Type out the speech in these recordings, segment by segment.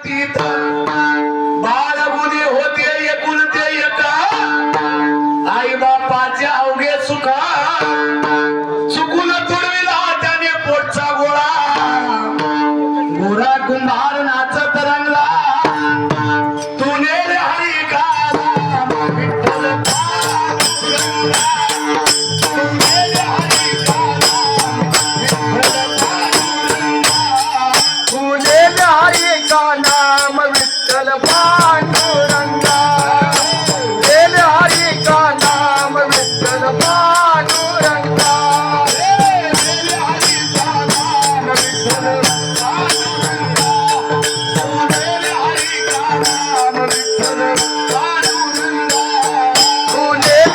बाबतीत बाळगुणी होते एकुलते एक आई बापाचे अवघे सुखा चुकून तुडविला त्याने पोटचा गोळा गोरा कुंभार नाचत रंगला तुने रे हरी का विठ्ठल पांडुरंगा तुने रे हरी का नाम विठ्ठल पांडुरंगा वेल हरी का नाम विठ्ठल पांडुरंगा वेल हरी का नाम विठ्ठल पांडुरंगा वेल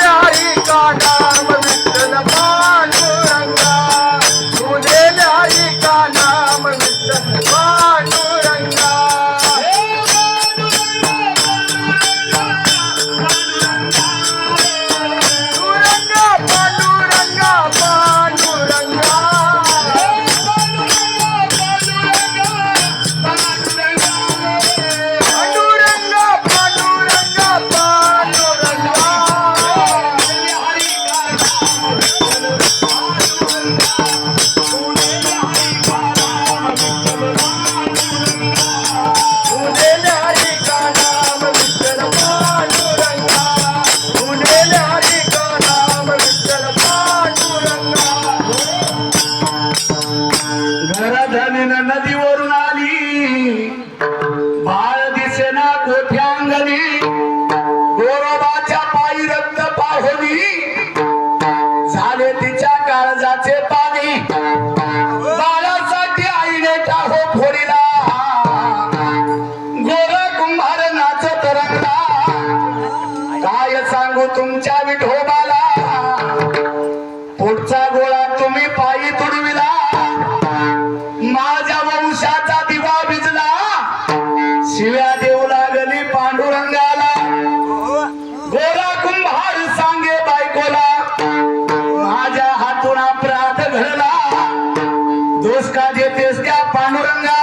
हरी का नाम विठ्ठल पांडुरंगा वेल हरी का नाम विठ्ठल पांडुरंगा वेल हरी का नाम विठ्ठल पांडुरंगा घरधनीनं नदीवरून आली बाळ दिसेना कोठ्यांगणी गोरोबाच्या पायी रक्त पाहुनी झाले तिच्या काळजाचे पाणी बाळासाठी आईने टाहो फोडीला गोरा कुंभार नाचत रंगला काय सांगू तुमच्या विठोबाला पोटचा गोळा तुम्ही पायी तुडविला माझ्या वंशाचा दिवा भिजला शिव्या देऊ लागली पांडुरंगाला गोरा कुंभार सांगे बायकोला माझ्या हातून अपराध घडला दोष का देतेस त्या पांडुरंगा